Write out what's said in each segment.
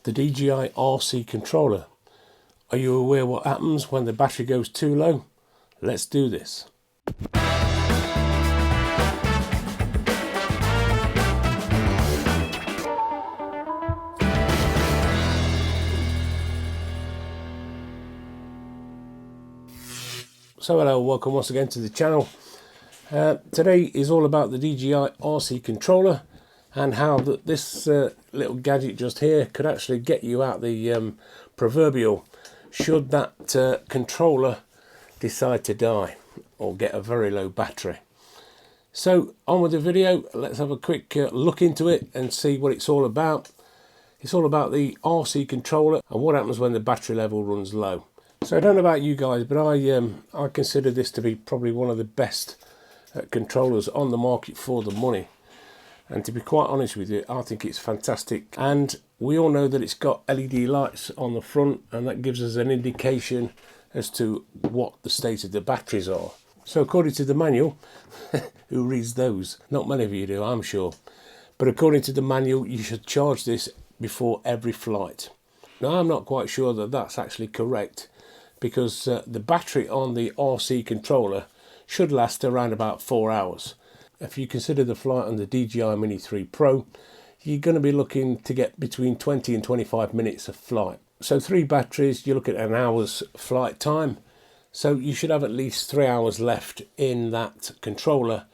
the DJI RC Controller. Are you aware what happens when the battery goes too low? Let's do this. So hello, welcome once again to the channel. Today is all about the DJI RC Controller and how this little gadget just here could actually get you out the proverbial should that controller decide to die or get a very low battery. So on with the video, let's have a quick look into it and see what it's all about. It's all about the RC Controller and what happens when the battery level runs low. So I don't know about you guys, but I consider this to be probably one of the best controllers on the market for the money. And to be quite honest with you, I think it's fantastic. And we all know that it's got LED lights on the front, and that gives us an indication as to what the state of the batteries are. So according to the manual, who reads those? Not many of you do, I'm sure. But according to the manual, you should charge this before every flight. Now I'm not quite sure that that's actually correct, because the battery on the RC Controller should last around about 4 hours. If you consider the flight on the DJI Mini 3 Pro, you're going to be looking to get between 20 and 25 minutes of flight. So 3 batteries, you look at an hour's flight time. So you should have at least 3 hours left in that controller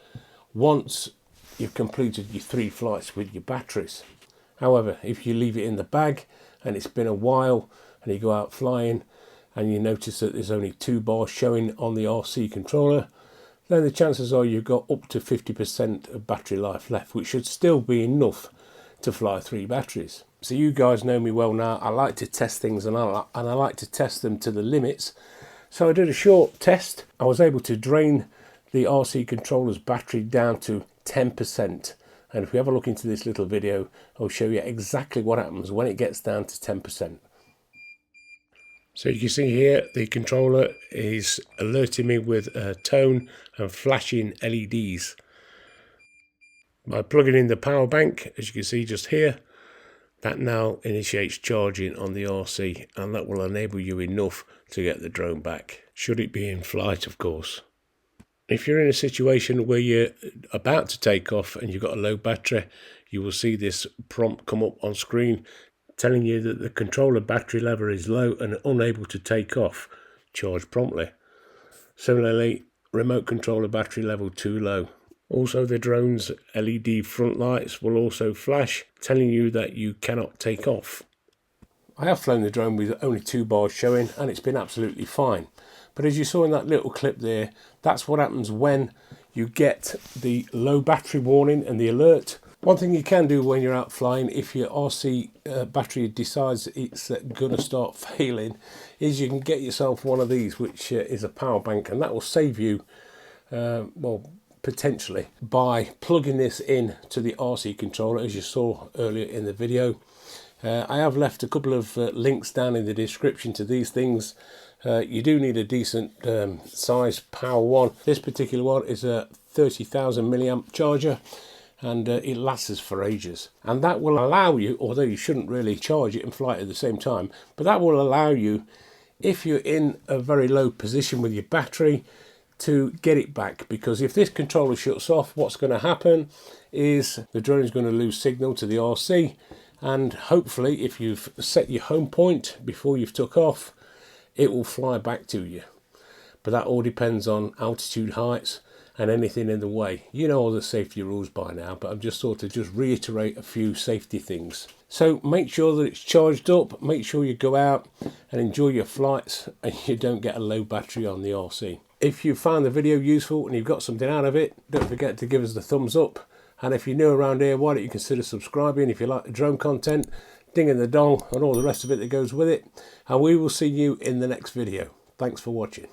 once you've completed your 3 flights with your batteries. However, if you leave it in the bag and it's been a while and you go out flying and you notice that there's only 2 bars showing on the RC Controller, then the chances are you've got up to 50% of battery life left, which should still be enough to fly 3 batteries. So you guys know me well now. I like to test things and I like to test them to the limits. So I did a short test. I was able to drain the RC Controller's battery down to 10%. And if we have a look into this little video, I'll show you exactly what happens when it gets down to 10%. So you can see here the controller is alerting me with a tone and flashing LEDs. By plugging in the power bank, as you can see just here, that now initiates charging on the RC, and that will enable you enough to get the drone back, should it be in flight, of course. If you're in a situation where you're about to take off and you've got a low battery, you will see this prompt come up on screen telling you that the controller battery level is low and unable to take off. Charge promptly. Similarly, remote controller battery level too low. Also, the drone's LED front lights will also flash, telling you that you cannot take off. I have flown the drone with only 2 bars showing and it's been absolutely fine. But as you saw in that little clip there, that's what happens when you get the low battery warning and the alert. One thing you can do when you're out flying, if your RC battery decides it's going to start failing, is you can get yourself one of these, which is a power bank, and that will save you, well, potentially, by plugging this in to the RC Controller, as you saw earlier in the video. I have left a couple of links down in the description to these things. You do need a decent size power one. This particular one is a 30,000 milliamp charger, and it lasts for ages. And that will allow you, although you shouldn't really charge it and fly it at the same time, but that will allow you, if you're in a very low position with your battery, to get it back. Because if this controller shuts off, what's going to happen is the drone is going to lose signal to the RC, and hopefully if you've set your home point before you've took off, it will fly back to you. But that all depends on altitude, heights and anything in the way. You know all the safety rules by now, but I've just thought to just reiterate a few safety things. So make sure that it's charged up, make sure you go out and enjoy your flights and you don't get a low battery on the RC. If you found the video useful and you've got something out of it, don't forget to give us the thumbs up. And if you're new around here, why don't you consider subscribing if you like the drone content, dinging the dong and all the rest of it that goes with it. And we will see you in the next video. Thanks for watching.